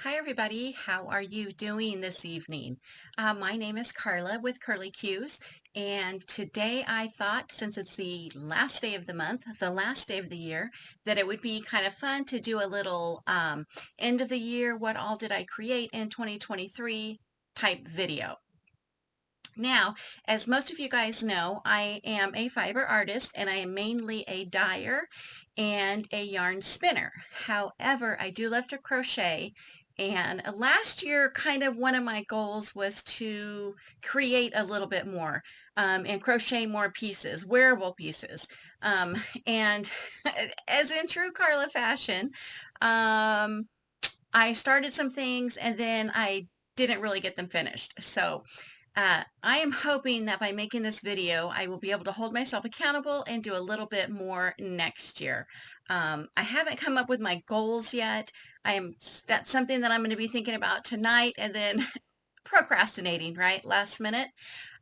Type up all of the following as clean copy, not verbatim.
Hi, everybody. How are you doing this evening? My name is Carla with Curly Cues, and today I thought, since it's the last day of the month, the last day of the year, that it would be kind of fun to do a little end of the year, what all did I create in 2023 type video. Now, as most of you guys know, I am a fiber artist and I am mainly a dyer and a yarn spinner. However, I do love to crochet. And last year, kind of one of my goals was to create a little bit more and crochet more pieces, wearable pieces. And as in true Carla fashion, I started some things and then I didn't really get them finished. So I am hoping that by making this video, I will be able to hold myself accountable and do a little bit more next year. I haven't come up with my goals yet. That's something that I'm going to be thinking about tonight and then procrastinating, right? Last minute.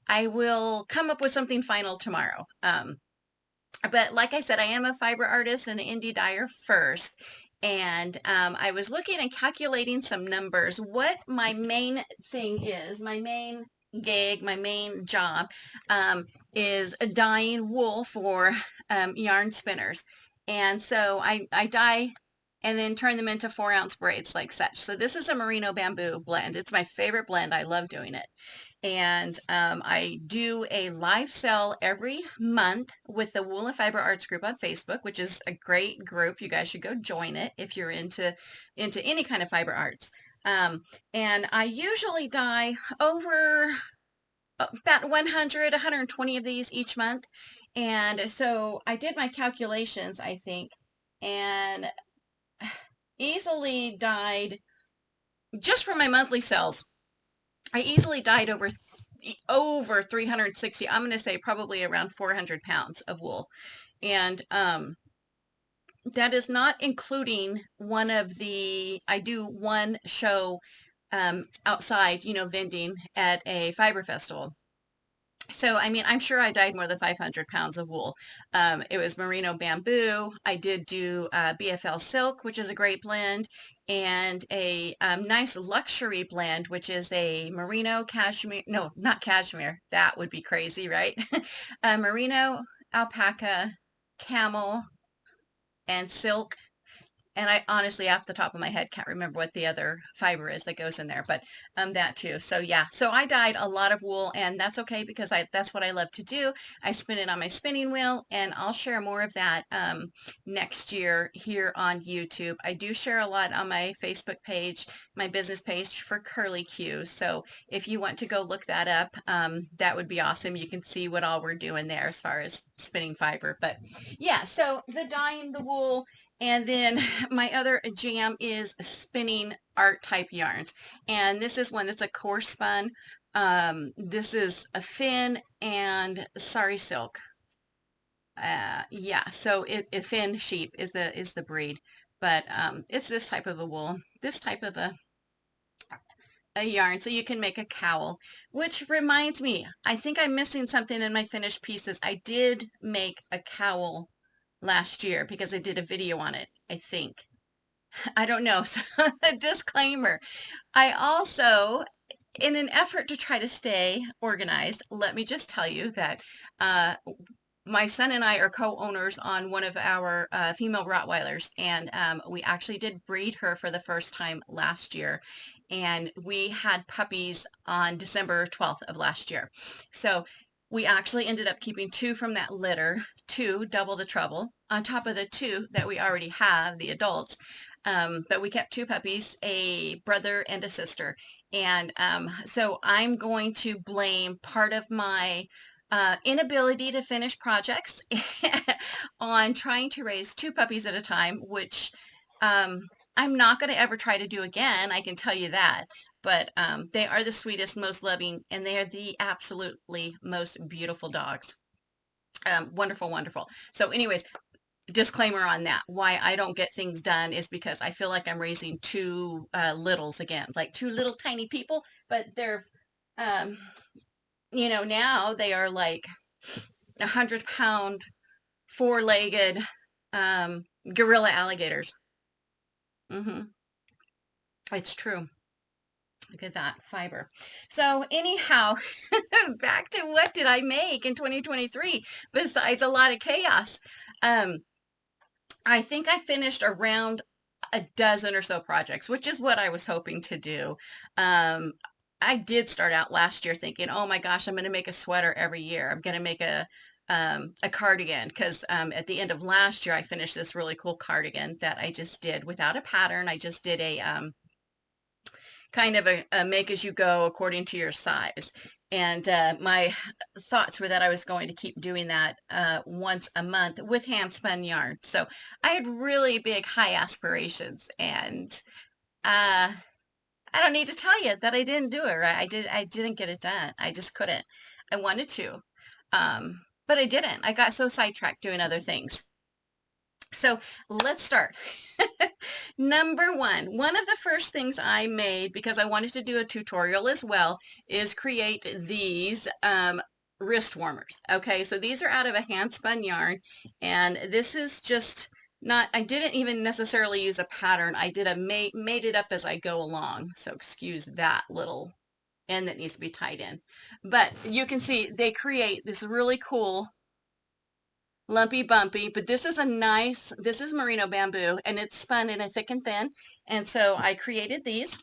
I will come up with something final tomorrow. But like I said, I am a fiber artist and an indie dyer first. And I was looking and calculating some numbers. What my main thing is, my main gig, my main job is dyeing wool for yarn spinners. And so I dye and then turn them into 4-ounce braids like such. So this is a merino bamboo blend. It's my favorite blend. I love doing it. And I do a live sell every month with the Wool and Fiber Arts group on Facebook, which is a great group. You guys should go join it if you're into any kind of fiber arts. And I usually dye over about 100, 120 of these each month. And so I did my calculations, I think, and easily dyed just from my monthly sales. I easily dyed over 360. I'm going to say probably around 400 pounds of wool. And that is not including I do one show outside, vending at a fiber festival. So, I mean, I'm sure I dyed more than 500 pounds of wool. It was merino bamboo. I did do BFL silk, which is a great blend, and a nice luxury blend, which is a merino cashmere. No, not cashmere. That would be crazy, right? Merino, alpaca, camel, and silk. And I honestly, off the top of my head, can't remember what the other fiber is that goes in there, but that too. So yeah, so I dyed a lot of wool, and that's okay because that's what I love to do. I spin it on my spinning wheel, and I'll share more of that next year here on YouTube. I do share a lot on my Facebook page, my business page for Curly Q. So if you want to go look that up, that would be awesome. You can see what all we're doing there as far as spinning fiber. But yeah, so the dyeing the wool. And then my other jam is spinning art type yarns. And this is one that's a coarse spun. This is a fin and sari silk. Yeah, so fin sheep is the breed. But it's this type of a wool, this type of a yarn, so you can make a cowl. Which reminds me, I think I'm missing something in my finished pieces. I did make a cowl last year because I did a video on it, I think. I don't know. So a disclaimer. I also, in an effort to try to stay organized, let me just tell you that my son and I are co-owners on one of our female Rottweilers, and we actually did breed her for the first time last year. And we had puppies on December 12th of last year. So we actually ended up keeping 2 from that litter, 2, double the trouble, on top of the 2 that we already have, the adults. But we kept 2 puppies, a brother and a sister. And so I'm going to blame part of my inability to finish projects on trying to raise 2 puppies at a time, which I'm not going to ever try to do again. I can tell you that. But they are the sweetest, most loving, and they are the absolutely most beautiful dogs. Wonderful, wonderful. So anyways, disclaimer on that. Why I don't get things done is because I feel like I'm raising 2 littles again, like 2 little tiny people, but they're, now they are like 100-pound, 4-legged gorilla alligators. hmm It's true. Look at that fiber. So anyhow, back to what did I make in 2023 besides a lot of chaos? Um, I think I finished around a dozen or so projects, which is what I was hoping to do. Um, I did start out last year thinking, oh my gosh, I'm going to make a sweater every year. I'm going to make a cardigan because at the end of last year, I finished this really cool cardigan that I just did without a pattern. I just did a kind of a make as you go according to your size. And my thoughts were that I was going to keep doing that once a month with hand spun yarn. So I had really big, high aspirations, and I don't need to tell you that I didn't do it right. I didn't get it done. I just couldn't. I wanted to, but I didn't. I got so sidetracked doing other things. So let's start. Number one of the first things I made, because I wanted to do a tutorial as well, is create these wrist warmers. Okay, so these are out of a hand spun yarn, and this is just not, I didn't even necessarily use a pattern. I did made it up as I go along. So excuse that little end that needs to be tied in. But you can see they create this really cool lumpy bumpy, but this is this is merino bamboo, and it's spun in a thick and thin. And so I created these,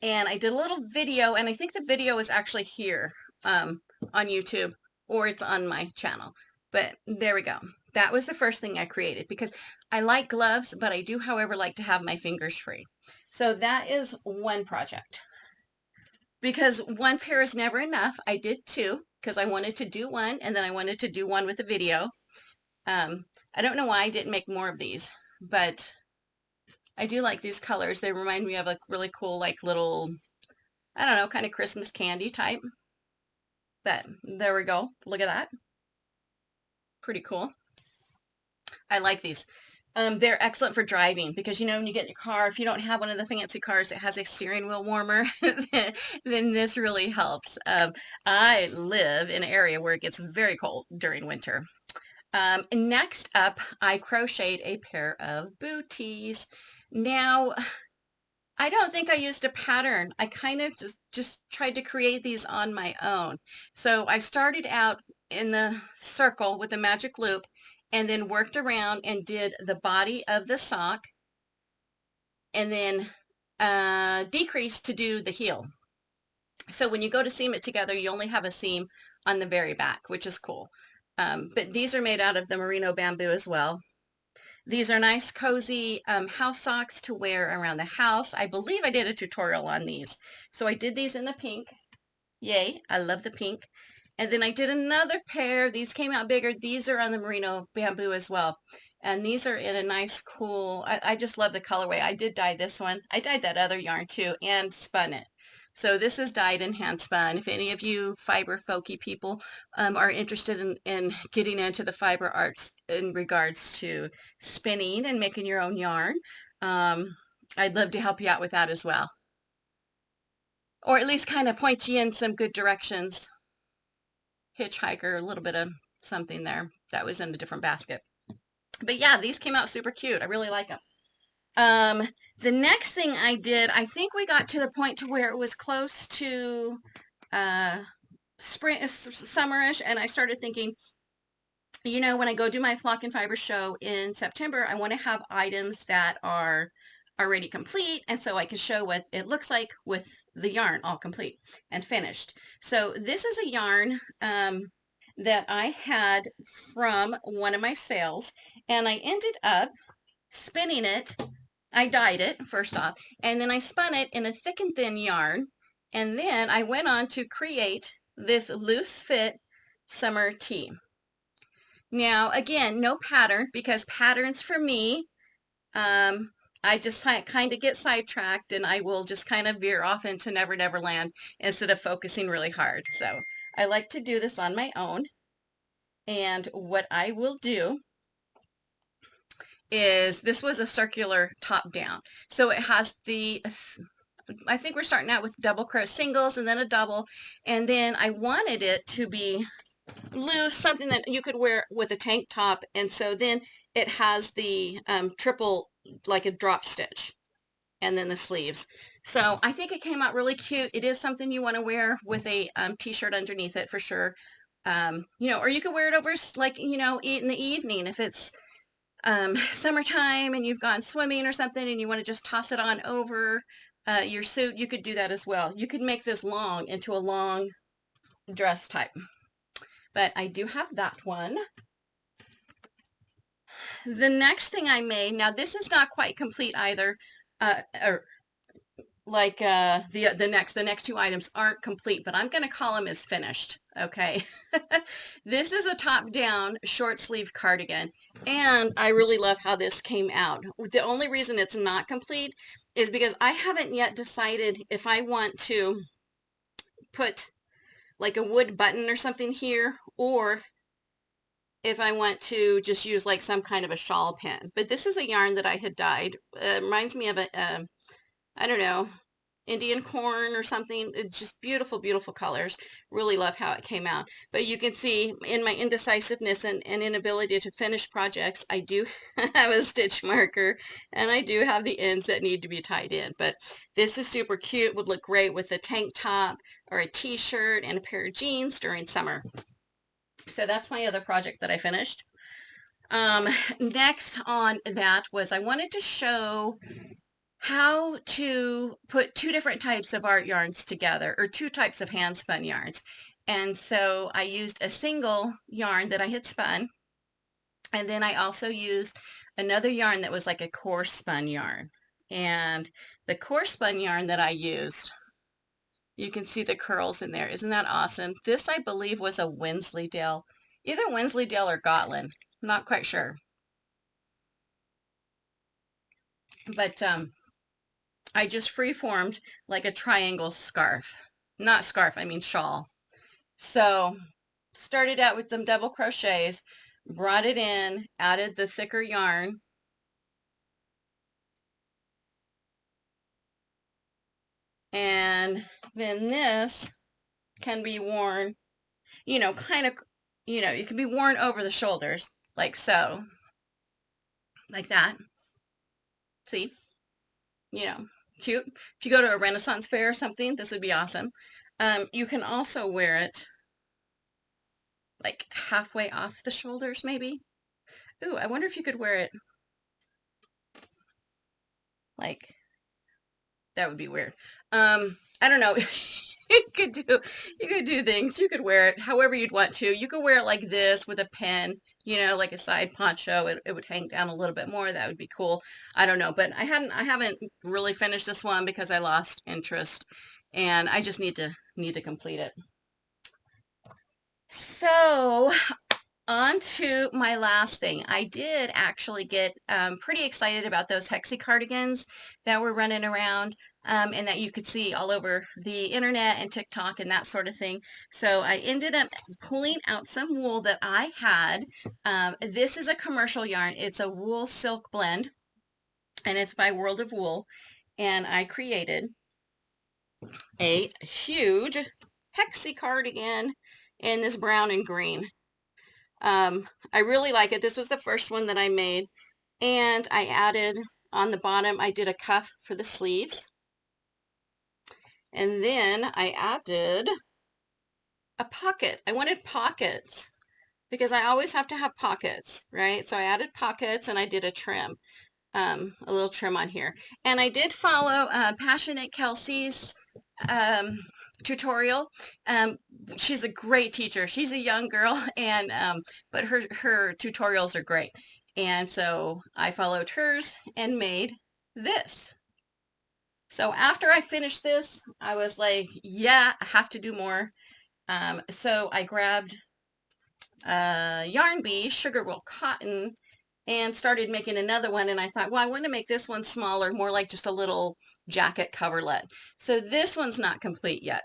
and I did a little video, and I think the video is actually here on YouTube, or it's on my channel. But there we go. That was the first thing I created, because I like gloves, but I do, however, like to have my fingers free. So that is one project. Because one pair is never enough, I did two, because I wanted to do one, and then I wanted to do one with a video. I don't know why I didn't make more of these, but I do like these colors. They remind me of a really cool, like little, I don't know, kind of Christmas candy type. But there we go. Look at that. Pretty cool. I like these. They're excellent for driving, because, you know, when you get in your car, if you don't have one of the fancy cars that has a steering wheel warmer, then this really helps. I live in an area where it gets very cold during winter. Next up, I crocheted a pair of booties. Now, I don't think I used a pattern. I kind of just tried to create these on my own. So I started out in the circle with a magic loop, and then worked around and did the body of the sock, and then decreased to do the heel. So when you go to seam it together, you only have a seam on the very back, which is cool. But these are made out of the merino bamboo as well. These are nice, cozy house socks to wear around the house. I believe I did a tutorial on these. So I did these in the pink. Yay, I love the pink. And then I did another pair. These came out bigger. These are on the merino bamboo as well. And these are in a nice, cool, I just love the colorway. I did dye this one. I dyed that other yarn too, and spun it. So this is dyed and hand spun. If any of you fiber folky people are interested in getting into the fiber arts in regards to spinning and making your own yarn, I'd love to help you out with that as well. Or at least kind of point you in some good directions. Hitchhiker, a little bit of something there. That was in a different basket. But yeah, these came out super cute. I really like them. The next thing I did, I think we got to the point to where it was close to spring, summerish, and I started thinking, you know, when I go do my Flock and Fiber show in September, I want to have items that are already complete, and so I can show what it looks like with the yarn all complete and finished. So this is a yarn that I had from one of my sales, and I ended up spinning it. I dyed it first off, and then I spun it in a thick and thin yarn, and then I went on to create this loose fit summer tee. Now, again, no pattern, because patterns for me, I just kind of get sidetracked, and I will just kind of veer off into Never Never Land instead of focusing really hard. So I like to do this on my own. And what I will do is, this was a circular top down. So it has I think we're starting out with double crochet singles and then a double. And then I wanted it to be loose, something that you could wear with a tank top. And so then it has the triple, like a drop stitch. and then the sleeves. So I think it came out really cute. It is something you want to wear with a t-shirt underneath it for sure. You know, or you could wear it over like, you know, in the evening if it's summertime and you've gone swimming or something and you want to just toss it on over your suit. You could do that as well. You could make this long into a long dress type. But I do have that one. The next thing I made, now this is not quite complete either, or like the next two items aren't complete, but I'm going to call them as finished. Okay. This is a top-down short sleeve cardigan, and I really love how this came out. The only reason it's not complete is because I haven't yet decided if I want to put like a wood button or something here, or if I want to just use like some kind of a shawl pin. But this is a yarn that I had dyed. Reminds me of a, I don't know, Indian corn or something. It's just beautiful, beautiful colors. Really love how it came out. But you can see in my indecisiveness and inability to finish projects, I do have a stitch marker and I do have the ends that need to be tied in. But this is super cute. Would look great with a tank top or a t-shirt and a pair of jeans during summer. So that's my other project that I finished. Next on that was I wanted to show how to put two different types of art yarns together, or two types of hand spun yarns. And so I used a single yarn that I had spun, and then I also used another yarn that was like a coarse spun yarn. And the coarse spun yarn that I used, you can see the curls in there. Isn't that awesome? This, I believe, was a Wensleydale, either Wensleydale or Gotland. I'm not quite sure. But I just free-formed like a triangle scarf. Not scarf, I mean shawl. So started out with some double crochets, brought it in, added the thicker yarn, and then this can be worn, you know, kind of, you know, it can be worn over the shoulders, like so, like that. See, you know, cute. If you go to a Renaissance fair or something, this would be awesome. You can also wear it like halfway off the shoulders, maybe. Ooh, I wonder if you could wear it like, that would be weird. I don't know. You could do things. You could wear it however you'd want to. You could wear it like this with a pin, you know, like a side poncho. It would hang down a little bit more. That would be cool. I don't know, but I haven't really finished this one because I lost interest and I just need to complete it. So on to my last thing. I did actually get pretty excited about those hexie cardigans that were running around and that you could see all over the internet and TikTok and that sort of thing. So I ended up pulling out some wool that I had. This is a commercial yarn. It's a wool silk blend and it's by World of Wool. And I created a huge hexie cardigan in this brown and green. I really like it. This was the first one that I made, and I added on the bottom, I did a cuff for the sleeves, and then I added a pocket. I wanted pockets because I always have to have pockets, right? So I added pockets and I did a trim, a little trim on here. And I did follow Passionate Kelsey's tutorial. She's a great teacher. She's a young girl, and but her tutorials are great. And so I followed hers and made this. So after I finished this, I was like, yeah, I have to do more. So I grabbed Yarn Bee, Sugar Roll Cotton, and started making another one. And I thought, well, I want to make this one smaller, more like just a little jacket coverlet. So this one's not complete yet.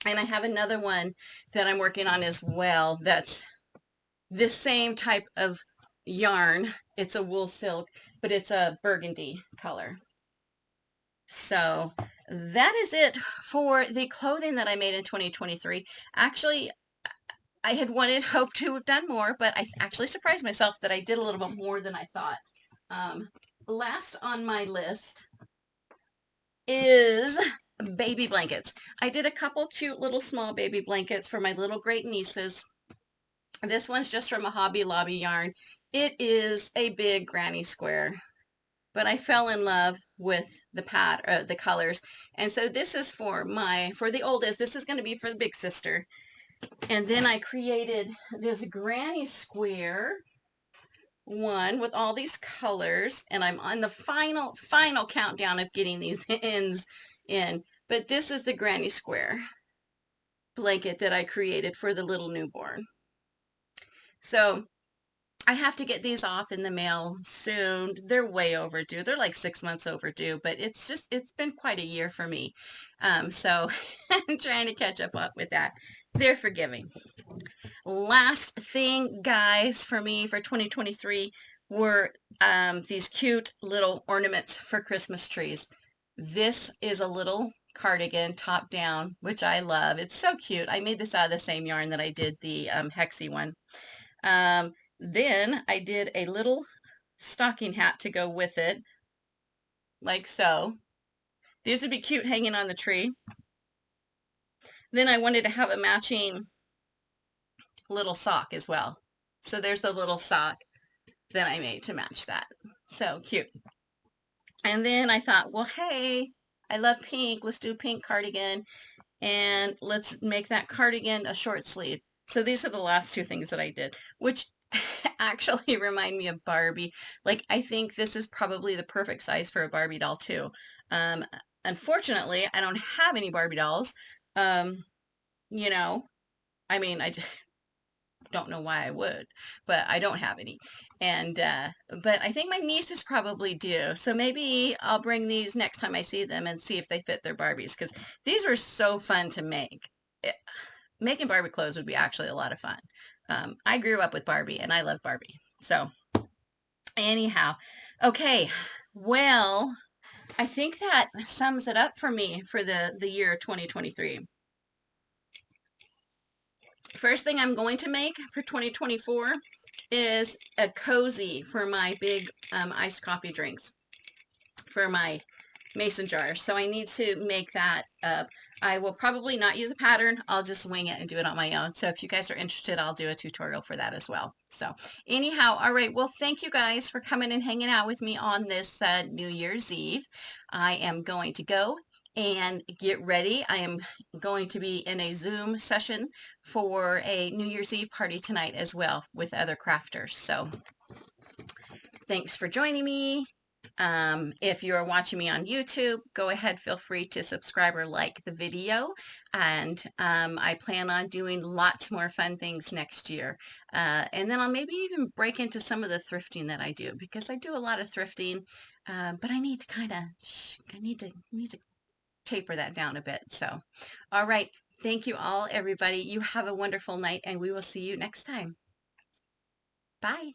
And I have another one that I'm working on as well that's this same type of yarn. It's a wool silk, but it's a burgundy color. So that is it for the clothing that I made in 2023. Actually, I had hoped to have done more, but I actually surprised myself that I did a little bit more than I thought. Last on my list is baby blankets. I did a couple cute little small baby blankets for my little great nieces. This one's just from a Hobby Lobby yarn. It is a big granny square, but I fell in love with the colors. And so this is for the oldest. This is going to be for the big sister. And then I created this granny square one with all these colors, and I'm on the final countdown of getting these ends in. But this is the granny square blanket that I created for the little newborn. So I have to get these off in the mail soon. They're way overdue. They're like 6 months overdue, but it's been quite a year for me. So I'm trying to catch up with that. They're forgiving. Last thing, guys, for me for 2023 were these cute little ornaments for Christmas trees. This is a little cardigan top down, which I love. It's so cute. I made this out of the same yarn that I did the Hexie one. Then I did a little stocking hat to go with it, like so. These would be cute hanging on the tree. Then I wanted to have a matching little sock as well. So there's the little sock that I made to match that. So cute. And then I thought, well, hey, I love pink. Let's do a pink cardigan. And let's make that cardigan a short sleeve. So these are the last two things that I did, which actually remind me of Barbie. Like, I think this is probably the perfect size for a Barbie doll too. Unfortunately, I don't have any Barbie dolls. You know, I mean, I just don't know why I would, but I don't have any. And, but I think my nieces probably do. So maybe I'll bring these next time I see them and see if they fit their Barbies, because these were so fun to make. Making Barbie clothes would be actually a lot of fun. I grew up with Barbie and I love Barbie. So anyhow, okay, well, I think that sums it up for me for the year 2023. First thing I'm going to make for 2024 is a cozy for my big iced coffee drinks for my mason jar. So I need to make that up. I will probably not use a pattern. I'll just wing it and do it on my own. So if you guys are interested, I'll do a tutorial for that as well. So anyhow, all right. Well, thank you guys for coming and hanging out with me on this New Year's Eve. I am going to go and get ready. I am going to be in a Zoom session for a New Year's Eve party tonight as well with other crafters. So thanks for joining me. If you're watching me on YouTube, go ahead, feel free to subscribe or like the video. And I plan on doing lots more fun things next year. And then I'll maybe even break into some of the thrifting that I do, because I do a lot of thrifting, but I need to I need to taper that down a bit. So, all right. Thank you all, everybody. You have a wonderful night, and we will see you next time. Bye.